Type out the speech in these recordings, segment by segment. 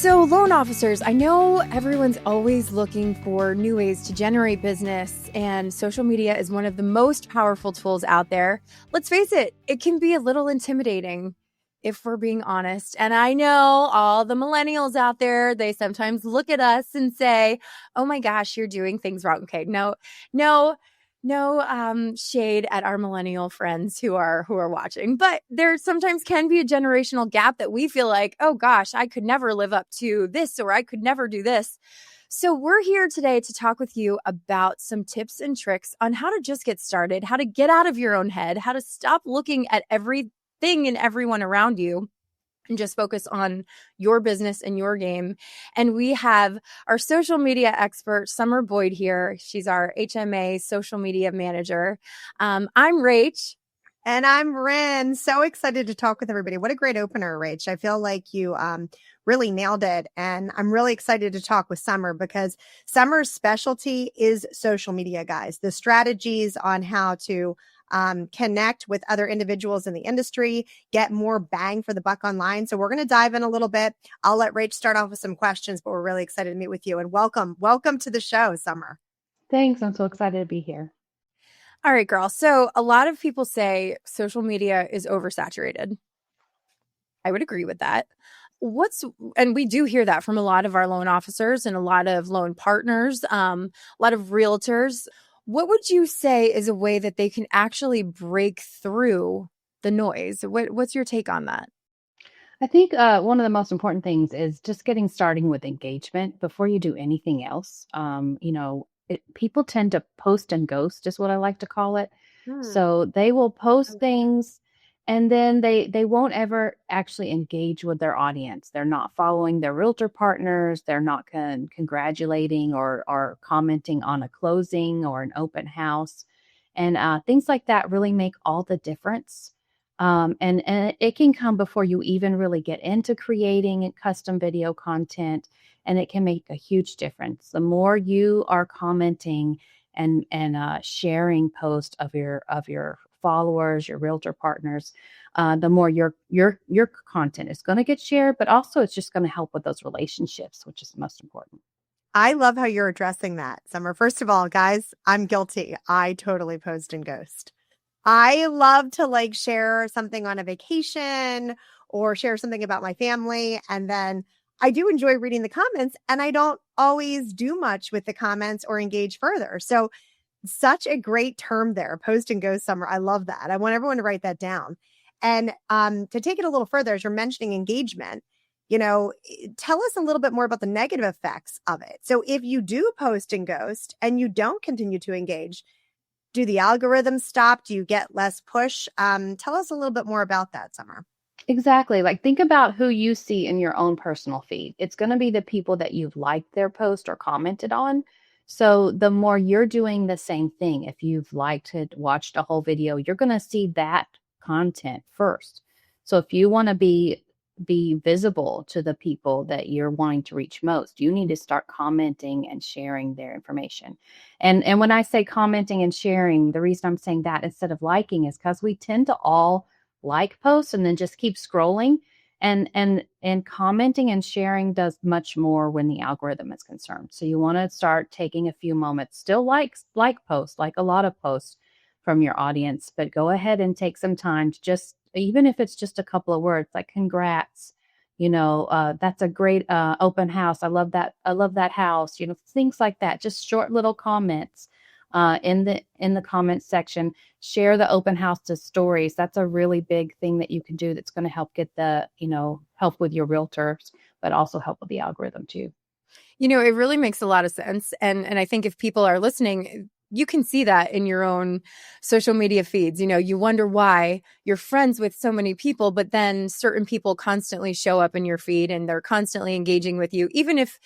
So loan officers, I know everyone's always looking for new ways to generate business, and social media is one of the most powerful tools out there. Let's face it, it can be a little intimidating if we're being honest. And I know all the millennials out there, they sometimes look at us and say, oh my gosh, you're doing things wrong. Okay, no shade at our millennial friends who are watching, but there sometimes can be a generational gap that we feel like, oh gosh, I could never live up to this, or I could never do this. So we're here today to talk with you about some tips and tricks on how to just get started, how to get out of your own head, how to stop looking at everything and everyone around you and just focus on your business and your game. And we have our social media expert, Summer Boyd, here. She's our HMA social media manager. I'm Rach. And I'm Rinn. So excited to talk with everybody. What a great opener, Rach. I feel like you really nailed it. And I'm really excited to talk with Summer because Summer's specialty is social media, guys. The strategies on how to connect with other individuals in the industry, get more bang for the buck online. So we're going to dive in a little bit. I'll let Rach start off with some questions, but we're really excited to meet with you. And welcome to the show, Summer. Thanks. I'm so excited to be here. All right, girl. So a lot of people say social media is oversaturated. I would agree with that. And we do hear that from a lot of our loan officers and a lot of loan partners, a lot of realtors. What would you say is a way that they can actually break through the noise? What's your take on that? I think one of the most important things is just starting with engagement before you do anything else. People tend to post and ghost, is what I like to call it. So they will post things and then they won't ever actually engage with their audience. They're not following their realtor partners. They're not congratulating or commenting on a closing or an open house. And things like that really make all the difference. And it can come before you even really get into creating custom video content, and it can make a huge difference. The more you are commenting and sharing posts of your followers, your realtor partners, the more your content is going to get shared, but also it's just going to help with those relationships, which is most important. I love how you're addressing that, Summer. First of all, guys, I'm guilty. I totally post and ghost. I love to share something on a vacation or share something about my family. And then I do enjoy reading the comments, and I don't always do much with the comments or engage further. So such a great term there, post and ghost, Summer. I love that. I want everyone to write that down. And to take it a little further, as you're mentioning engagement, tell us a little bit more about the negative effects of it. So if you do post and ghost and you don't continue to engage, do the algorithms stop? Do you get less push? Tell us a little bit more about that, Summer. Exactly. Think about who you see in your own personal feed. It's going to be the people that you've liked their post or commented on. So the more you're doing the same thing, if you've liked it, watched a whole video, you're going to see that content first. So if you want to be visible to the people that you're wanting to reach most, you need to start commenting and sharing their information. And when I say commenting and sharing, the reason I'm saying that instead of liking is because we tend to all like posts and then just keep scrolling, and commenting and sharing does much more when the algorithm is concerned. So you want to start taking a few moments, still like posts, like a lot of posts from your audience, but go ahead and take some time to just, even if it's just a couple of words, like congrats, that's a great open house. I love that house, things like that. Just short little comments in the comments section. Share the open house to stories. That's a really big thing that you can do that's going to help get help with your realtors, but also help with the algorithm too. It really makes a lot of sense. And I think if people are listening, you can see that in your own social media feeds. You wonder why you're friends with so many people, but then certain people constantly show up in your feed and they're constantly engaging with you, even if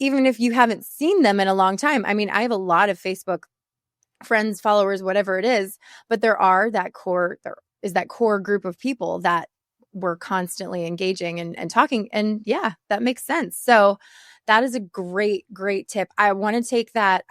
you haven't seen them in a long time. I mean, I have a lot of Facebook friends, followers, whatever it is, but there is that core group of people that we're constantly engaging and talking. And yeah, that makes sense. So that is a great, great tip. I want to take that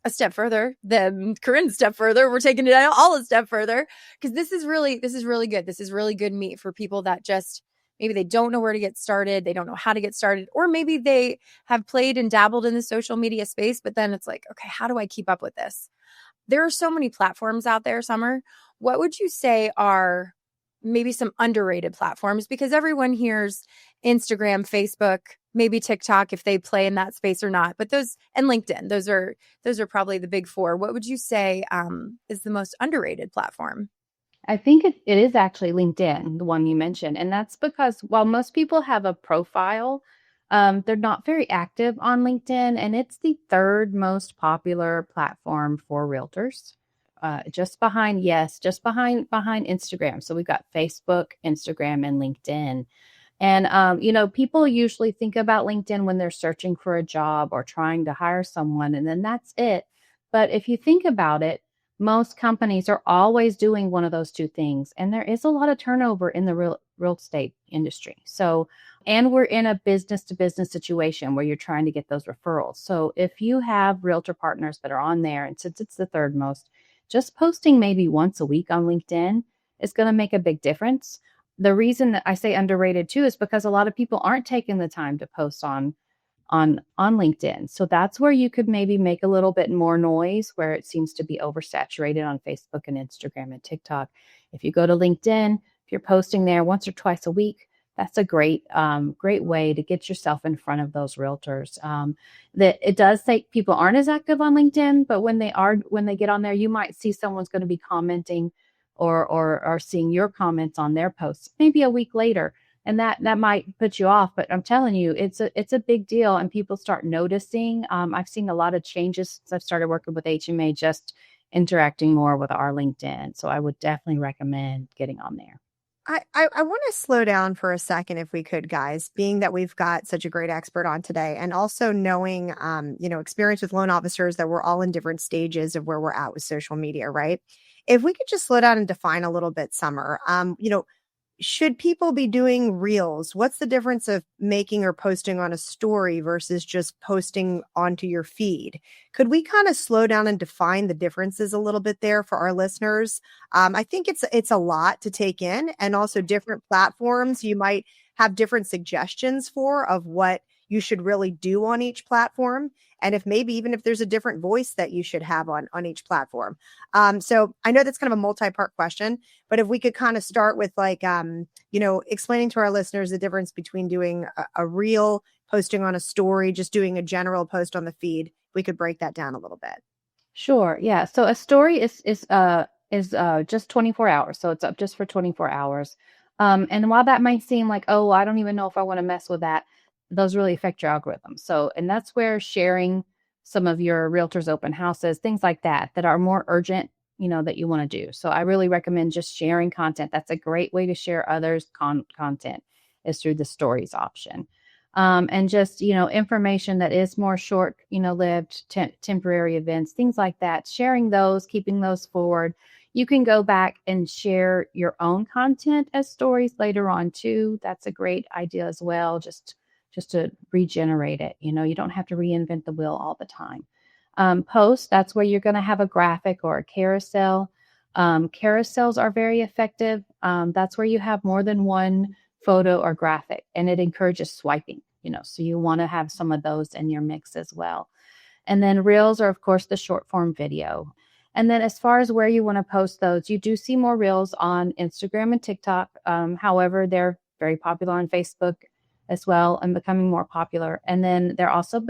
a step further, the Corinne step further. We're taking it all a step further because this is really good. This is really good meat for people that just maybe they don't know where to get started. They don't know how to get started, or maybe they have played and dabbled in the social media space, but then it's like, okay, how do I keep up with this? There are so many platforms out there, Summer. What would you say are maybe some underrated platforms? Because everyone hears Instagram, Facebook, maybe TikTok if they play in that space or not. But those, and LinkedIn, those are probably the big four. What would you say is the most underrated platform? I think it is actually LinkedIn, the one you mentioned. And that's because while most people have a profile, they're not very active on LinkedIn. And it's the third most popular platform for realtors. Just behind Instagram. So we've got Facebook, Instagram, and LinkedIn. And, people usually think about LinkedIn when they're searching for a job or trying to hire someone, and then that's it. But if you think about it, most companies are always doing one of those two things. And there is a lot of turnover in the real estate industry. So, and we're in a business to business situation where you're trying to get those referrals. So if you have realtor partners that are on there, and since it's the third most, just posting maybe once a week on LinkedIn is going to make a big difference. The reason that I say underrated too is because a lot of people aren't taking the time to post on LinkedIn. So that's where you could maybe make a little bit more noise, where it seems to be oversaturated on Facebook and Instagram and TikTok. If you go to LinkedIn, if you're posting there once or twice a week, that's a great way to get yourself in front of those realtors. That it does say people aren't as active on LinkedIn, but when they get on there, you might see someone's going to be commenting or seeing your comments on their posts maybe a week later, and that might put you off. But I'm telling you, it's a big deal, and people start noticing. I've seen a lot of changes since I've started working with HMA, just interacting more with our LinkedIn. So I would definitely recommend getting on there. I want to slow down for a second if we could, guys, being that we've got such a great expert on today, and also knowing, experience with loan officers, that we're all in different stages of where we're at with social media, right? If we could just slow down and define a little bit, Summer, should people be doing reels? What's the difference of making or posting on a story versus just posting onto your feed? Could we kind of slow down and define the differences a little bit there for our listeners? I think it's a lot to take in, and also different platforms you might have different suggestions for of what you should really do on each platform. And if maybe even if there's a different voice that you should have on each platform. So I know that's kind of a multi-part question, but if we could kind of start with explaining to our listeners the difference between doing a reel, posting on a story, just doing a general post on the feed, we could break that down a little bit. Sure. Yeah. So a story is just 24 hours. So it's up just for 24 hours. And while that might seem like, oh, I don't even know if I want to mess with that, those really affect your algorithm. So, and that's where sharing some of your realtors open houses, things like that are more urgent, that you want to do. So I really recommend just sharing content. That's a great way to share others' content, is through the stories option. And just, information that is more short, lived, temporary events, things like that, sharing those, keeping those forward. You can go back and share your own content as stories later on too. That's a great idea as well. Just to regenerate it. You don't have to reinvent the wheel all the time. Post, that's where you're going to have a graphic or a carousel. Carousels are very effective. That's where you have more than one photo or graphic, and it encourages swiping, so you want to have some of those in your mix as well. And then reels are, of course, the short form video. And then as far as where you want to post those, you do see more reels on Instagram and TikTok. However, they're very popular on Facebook as well, and becoming more popular. And then they're also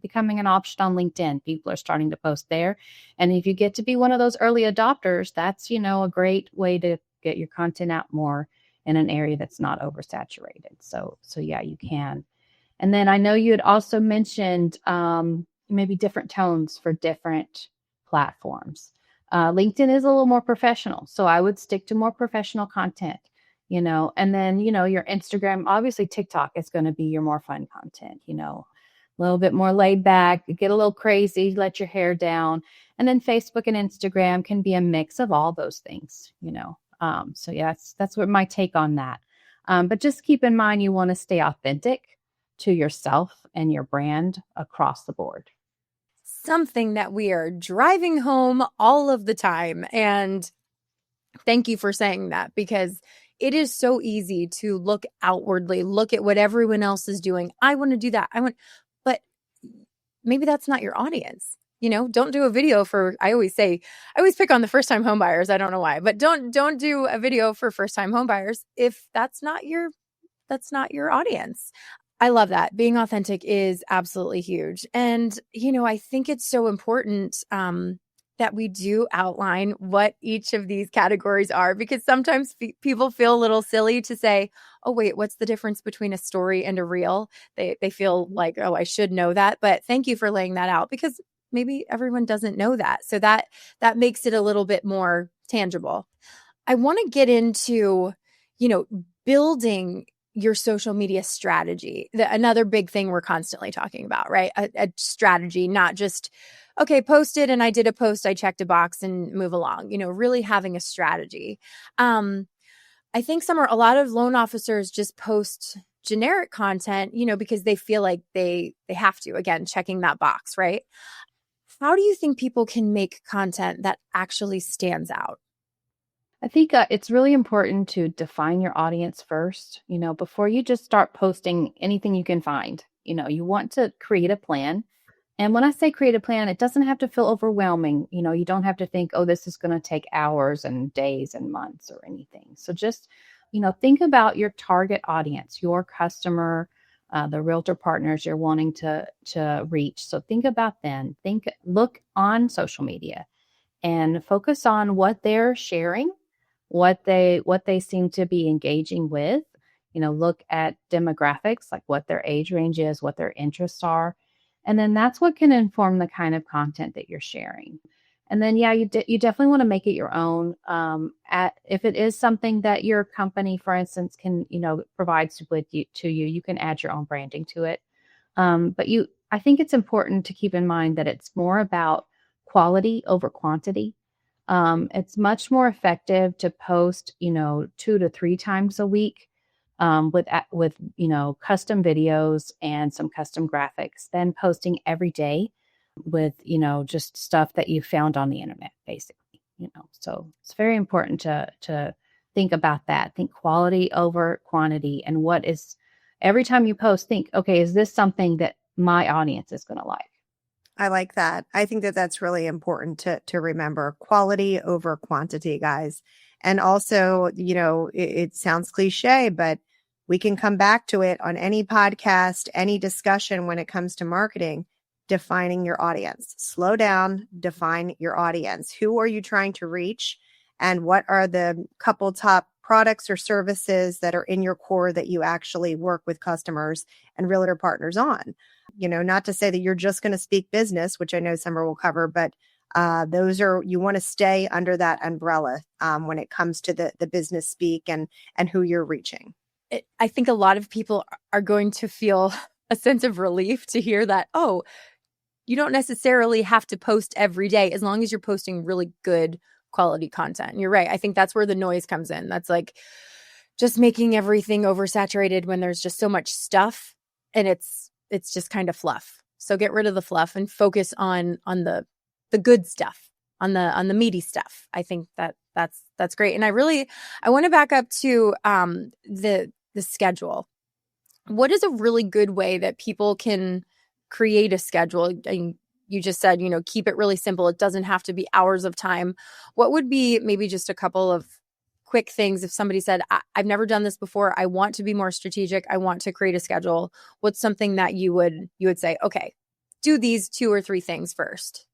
becoming an option on LinkedIn. People are starting to post there. And if you get to be one of those early adopters, that's, a great way to get your content out more in an area that's not oversaturated. So yeah, you can. And then I know you had also mentioned maybe different tones for different platforms. LinkedIn is a little more professional, so I would stick to more professional content. And then, your Instagram, obviously TikTok is going to be your more fun content, a little bit more laid back, get a little crazy, let your hair down. And then Facebook and Instagram can be a mix of all those things, so yeah, that's what my take on that. But just keep in mind, you want to stay authentic to yourself and your brand across the board. Something that we are driving home all of the time. And thank you for saying that, because it is so easy to look outwardly, look at what everyone else is doing. I want to do that. But maybe that's not your audience. Don't do a video for, I always pick on the first time home buyers. I don't know why, but don't do a video for first time home buyers if that's not your audience. I love that. Being authentic is absolutely huge. And, I think it's so important that we do outline what each of these categories are, because sometimes people feel a little silly to say, oh, wait, what's the difference between a story and a reel? They feel like, oh, I should know that. But thank you for laying that out, because maybe everyone doesn't know that. So that makes it a little bit more tangible. I want to get into, building your social media strategy. Another big thing we're constantly talking about, right? A strategy, not just, okay, posted and I did a post, I checked a box and move along, really having a strategy. I think a lot of loan officers just post generic content, because they feel like they have to, again, checking that box, right? How do you think people can make content that actually stands out? I think it's really important to define your audience first, before you just start posting anything you can find. You want to create a plan. And when I say create a plan, it doesn't have to feel overwhelming. You don't have to think, oh, this is going to take hours and days and months or anything. So just, think about your target audience, your customer, the realtor partners you're wanting to reach. So think about them. Look on social media and focus on what they're sharing, what they seem to be engaging with. Look at demographics, like what their age range is, what their interests are. And then that's what can inform the kind of content that you're sharing. And then, yeah, you definitely want to make it your own. If it is something that your company, for instance, can, provides to you, you can add your own branding to it. But I think it's important to keep in mind that it's more about quality over quantity. It's much more effective to post, 2 to 3 times a week with custom videos and some custom graphics than posting every day with, just stuff that you found on the internet, basically. So it's very important to think about that. Think quality over quantity, and every time you post, think, okay, is this something that my audience is going to like? I like that. I think that that's really important to remember. Quality over quantity, guys. And also, it sounds cliche, but we can come back to it on any podcast, any discussion when it comes to marketing, defining your audience. Slow down, define your audience. Who are you trying to reach? And what are the couple top products or services that are in your core that you actually work with customers and realtor partners on? Not to say that you're just going to speak business, which I know Summer will cover, but you want to stay under that umbrella when it comes to the business speak and who you're reaching. I think a lot of people are going to feel a sense of relief to hear that, oh, you don't necessarily have to post every day as long as you're posting really good quality content. And you're right. I think that's where the noise comes in. That's like just making everything oversaturated when there's just so much stuff and it's just kind of fluff. So get rid of the fluff and focus on the good stuff, on the meaty stuff. I think that's great. And I want to back up to the schedule. What is a really good way that people can create a schedule? And you just said, keep it really simple. It doesn't have to be hours of time. What would be maybe just a couple of quick things if somebody said, I've never done this before, I want to be more strategic, I want to create a schedule? What's something that you would say, okay, do these 2 or 3 things first?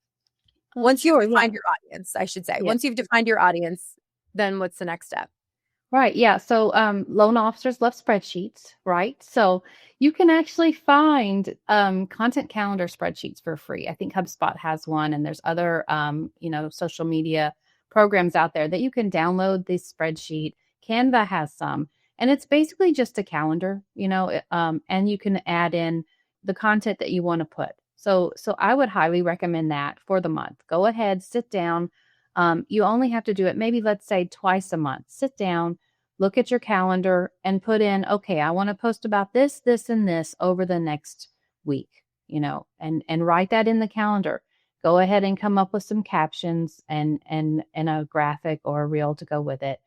Once you've defined your audience, I should say. Once you've defined your audience, then what's the next step? Right. Yeah. So loan officers love spreadsheets, right? So you can actually find content calendar spreadsheets for free. I think HubSpot has one, and there's other social media programs out there that you can download this spreadsheet. Canva has some, and it's basically just a calendar, and you can add in the content that you want to put. So I would highly recommend that for the month. Go ahead, sit down. You only have to do it maybe, let's say, twice a month. Sit down, look at your calendar, and put in, okay, I want to post about this, this, and this over the next week, and write that in the calendar. Go ahead and come up with some captions and a graphic or a reel to go with it.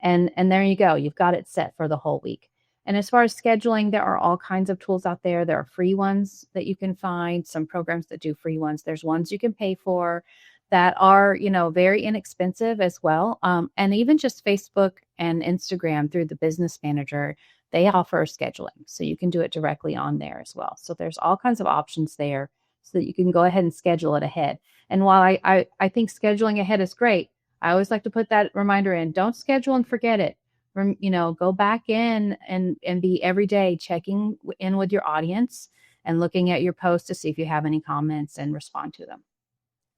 And there you go. You've got it set for the whole week. And as far as scheduling, there are all kinds of tools out there. There are free ones that you can find, some programs that do free ones. There's ones you can pay for that are, very inexpensive as well. And even just Facebook and Instagram through the business manager, they offer scheduling. So you can do it directly on there as well. So there's all kinds of options there so that you can go ahead and schedule it ahead. And while I think scheduling ahead is great, I always like to put that reminder in. Don't schedule and forget it. Go back in and be every day checking in with your audience and looking at your posts to see if you have any comments and respond to them.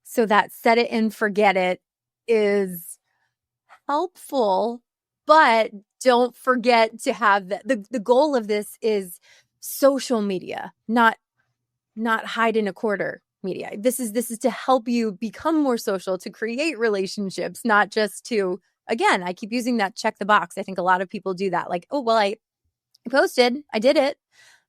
So that set it and forget it is helpful, but don't forget to have the goal of this is social media, not hide in a quarter media. This is to help you become more social, to create relationships, not just to, again, I keep using that check the box. I think a lot of people do that. Like, oh, well, I posted, I did it,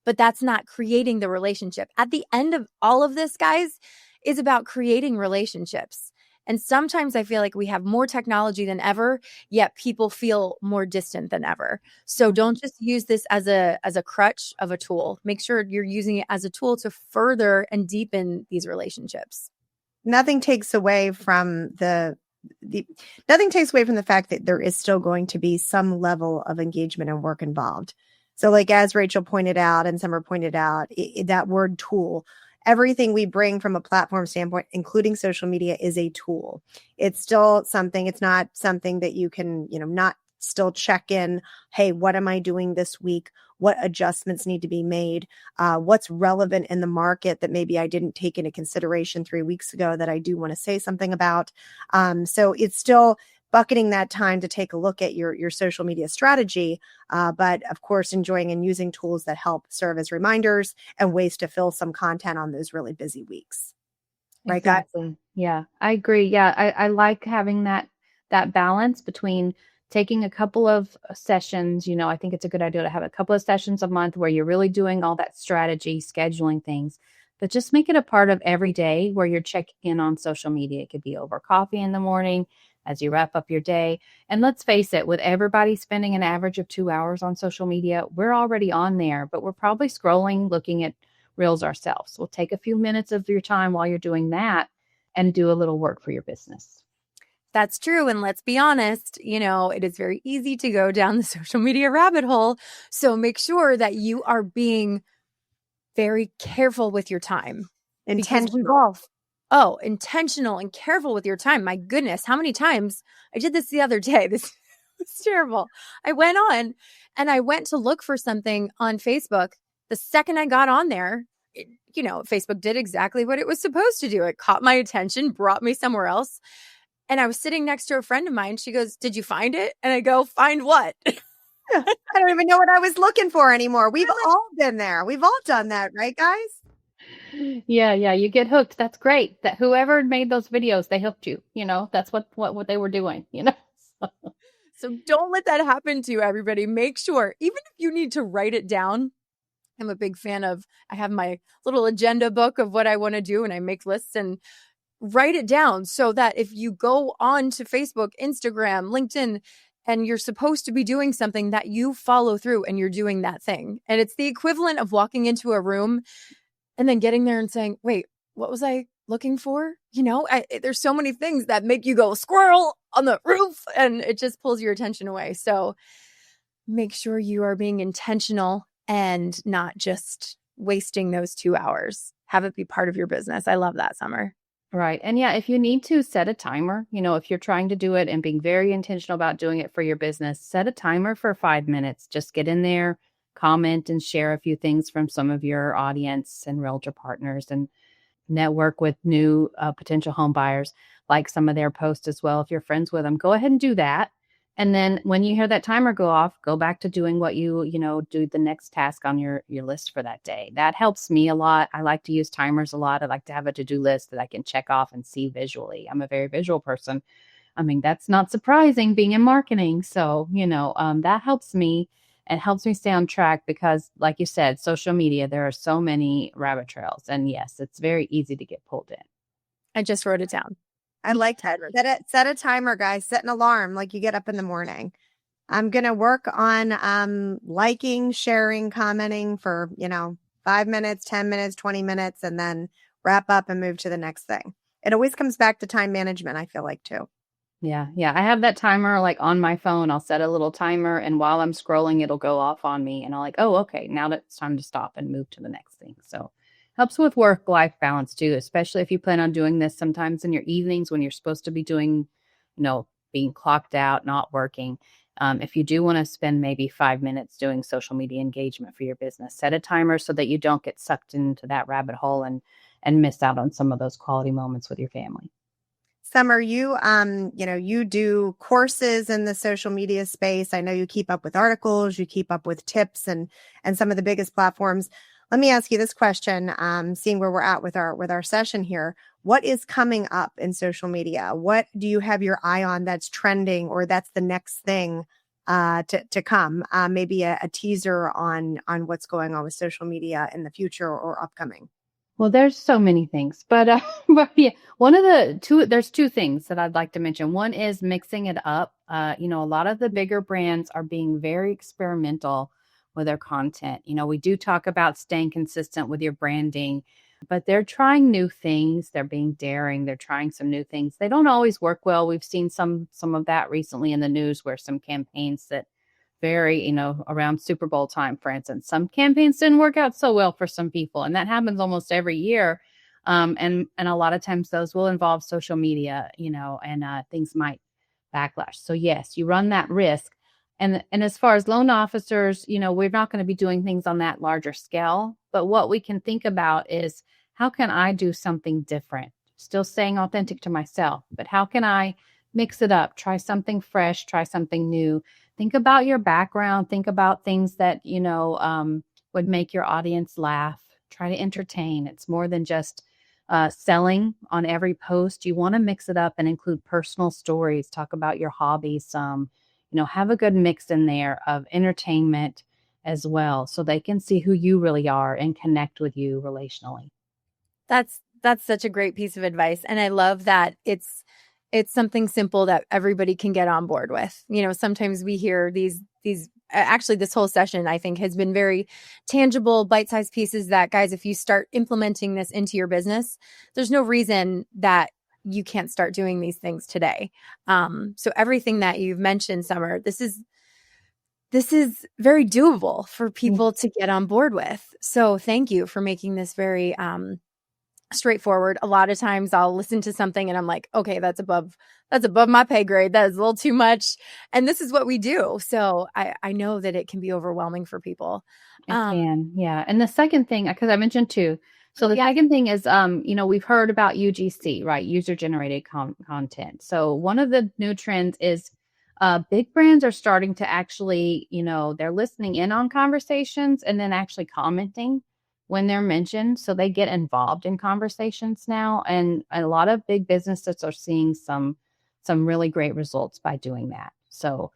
but that's not creating the relationship. At the end of all of this, guys, is about creating relationships. And sometimes I feel like we have more technology than ever, yet people feel more distant than ever. So don't just use this as a crutch of a tool. Make sure you're using it as a tool to further and deepen these relationships. Nothing takes away from nothing takes away from the fact that there is still going to be some level of engagement and work involved. So like as Rachel pointed out and Summer pointed out, that word tool, everything we bring from a platform standpoint, including social media, is a tool. It's still something, it's not something that you can, not still check in. Hey, what am I doing this week? What adjustments need to be made? What's relevant in the market that maybe I didn't take into consideration 3 weeks ago that I do want to say something about? So it's still bucketing that time to take a look at your social media strategy, but of course, enjoying and using tools that help serve as reminders and ways to fill some content on those really busy weeks. Right, exactly. guys? Yeah, I agree. Yeah, I like having that balance between taking a couple of sessions. I think it's a good idea to have a couple of sessions a month where you're really doing all that strategy, scheduling things, but just make it a part of every day where you're checking in on social media. It could be over coffee in the morning as you wrap up your day. And let's face it, with everybody spending an average of 2 hours on social media, we're already on there, but we're probably scrolling, looking at reels ourselves. We'll take a few minutes of your time while you're doing that and do a little work for your business. That's true. And let's be honest, it is very easy to go down the social media rabbit hole. So make sure that you are being very careful with your time. Intentional. Intentional and careful with your time. My goodness, how many times I did this the other day. This was terrible. I went on and I went to look for something on Facebook. The second I got on there, Facebook did exactly what it was supposed to do. It caught my attention, brought me somewhere else. And I was sitting next to a friend of mine. She goes, "Did you find it?" And I go, "Find what?" I don't even know what I was looking for anymore. We've all been there. We've all done that, right, guys? Yeah, you get hooked. That's great. That whoever made those videos, they hooked you. That's what they were doing, So don't let that happen to you, everybody. Make sure, even if you need to write it down. I'm a big fan I have my little agenda book of what I want to do, and I make lists and write it down so that if you go on to Facebook, Instagram, LinkedIn, and you're supposed to be doing something, that you follow through and you're doing that thing. And it's the equivalent of walking into a room and then getting there and saying, "Wait, what was I looking for?" There's so many things that make you go squirrel on the roof, and it just pulls your attention away. So make sure you are being intentional and not just wasting those 2 hours. Have it be part of your business. I love that, Summer. Right. And yeah, if you need to set a timer, if you're trying to do it and being very intentional about doing it for your business, set a timer for 5 minutes. Just get in there, comment and share a few things from some of your audience and realtor partners, and network with new potential home buyers, like some of their posts as well. If you're friends with them, go ahead and do that. And then when you hear that timer go off, go back to doing what you do the next task on your list for that day. That helps me a lot. I like to use timers a lot. I like to have a to-do list that I can check off and see visually. I'm a very visual person. I mean, that's not surprising being in marketing. So, that helps me. It helps me stay on track because, like you said, social media, there are so many rabbit trails. And yes, it's very easy to get pulled in. I just wrote it down. I like that. Set a timer, guys. Set an alarm like you get up in the morning. I'm going to work on liking, sharing, commenting for, 5 minutes, 10 minutes, 20 minutes, and then wrap up and move to the next thing. It always comes back to time management, I feel like, too. Yeah, yeah. I have that timer like on my phone. I'll set a little timer, and while I'm scrolling, it'll go off on me, and I'll like, oh, okay, now that it's time to stop and move to the next thing. So helps with work-life balance too, especially if you plan on doing this sometimes in your evenings when you're supposed to be doing, being clocked out, not working. If you do want to spend maybe 5 minutes doing social media engagement for your business, set a timer so that you don't get sucked into that rabbit hole and miss out on some of those quality moments with your family. Summer, you do courses in the social media space. I know you keep up with articles, you keep up with tips and some of the biggest platforms. Let me ask you this question, seeing where we're at with our session here. What is coming up in social media? What do you have your eye on that's trending or that's the next thing to come? Maybe a teaser on what's going on with social media in the future or upcoming. Well, there's so many things, but but yeah, there's two things that I'd like to mention. One is mixing it up. A lot of the bigger brands are being very experimental with their content. We do talk about staying consistent with your branding, but they're trying new things. They're being daring. They're trying some new things. They don't always work well. We've seen some of that recently in the news where some campaigns that very, around Super Bowl time, for instance. Some campaigns didn't work out so well for some people, and that happens almost every year. And a lot of times those will involve social media, and things might backlash. So yes, you run that risk. And as far as loan officers, we're not going to be doing things on that larger scale. But what we can think about is how can I do something different? Still staying authentic to myself, but how can I mix it up? Try something fresh, try something new. Think about your background. Think about things that, would make your audience laugh. Try to entertain. It's more than just selling on every post. You want to mix it up and include personal stories. Talk about your hobbies. Have a good mix in there of entertainment as well, so they can see who you really are and connect with you relationally. That's such a great piece of advice. And I love that it's something simple that everybody can get on board with. Sometimes we hear these actually this whole session I think has been very tangible, bite-sized pieces that, guys, if you start implementing this into your business, there's no reason that you can't start doing these things today. So everything that you've mentioned, Summer, this is very doable for people to get on board with. So thank you for making this very straightforward. A lot of times I'll listen to something and I'm like, okay, that's above my pay grade. That is a little too much. And this is what we do. So I know that it can be overwhelming for people. It can. Yeah. And the second thing, because I mentioned two. So the second thing is, we've heard about UGC, right? User generated content. So one of the new trends is big brands are starting to actually, they're listening in on conversations and then actually commenting when they're mentioned. So they get involved in conversations now. And a lot of big businesses are seeing some really great results by doing that. So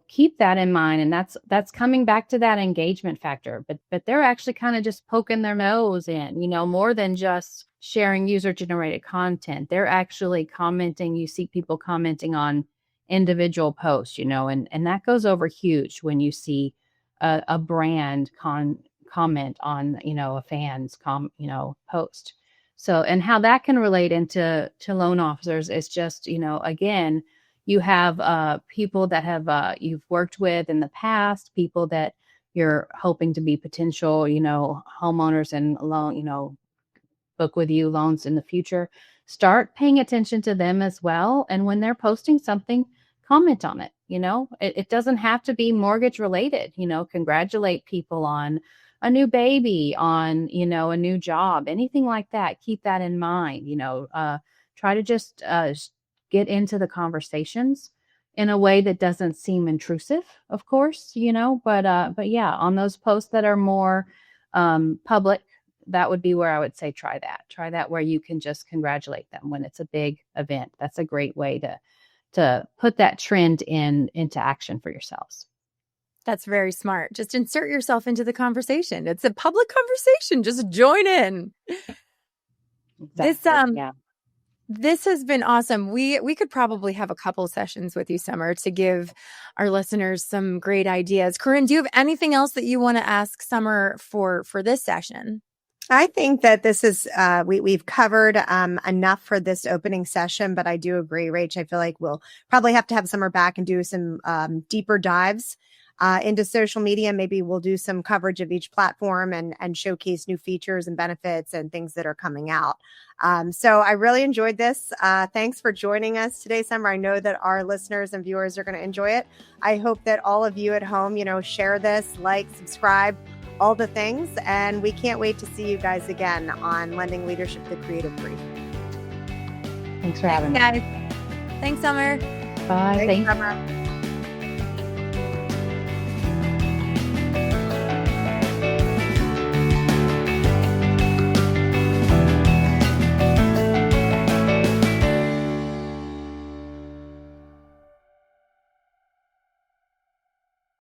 keep that in mind. And that's coming back to that engagement factor, but they're actually kind of just poking their nose in, more than just sharing user generated content. They're actually commenting. You see people commenting on individual posts, and that goes over huge when you see a brand comment on, a fan's post. So, and how that can relate into loan officers is just, again, you have people that have you've worked with in the past, people that you're hoping to be potential, homeowners and loan, book with you loans in the future. Start paying attention to them as well. And when they're posting something, comment on it. It doesn't have to be mortgage related. Congratulate people on a new baby, on, a new job, anything like that. Keep that in mind. Try to just get into the conversations in a way that doesn't seem intrusive, of course, but yeah, on those posts that are more public, that would be where I would say try that where you can just congratulate them when it's a big event. That's a great way to put that trend into action for yourselves. That's very smart. Just insert yourself into the conversation. It's a public conversation. Just join in. Exactly. Yeah. This has been awesome. We could probably have a couple sessions with you, Summer, to give our listeners some great ideas. Corinne, do you have anything else that you want to ask Summer for this session? I think that this is we've covered enough for this opening session, but I do agree, Rach. I feel like we'll probably have to have Summer back and do some deeper dives into social media. Maybe we'll do some coverage of each platform and showcase new features and benefits and things that are coming out. So I really enjoyed this. Thanks for joining us today, Summer. I know that our listeners and viewers are going to enjoy it. I hope that all of you at home, share this, like, subscribe, all the things. And we can't wait to see you guys again on Lending Leadership, the Creative Brief. Thanks for having me. Guys. Thanks, Summer. Bye. Thanks, Summer.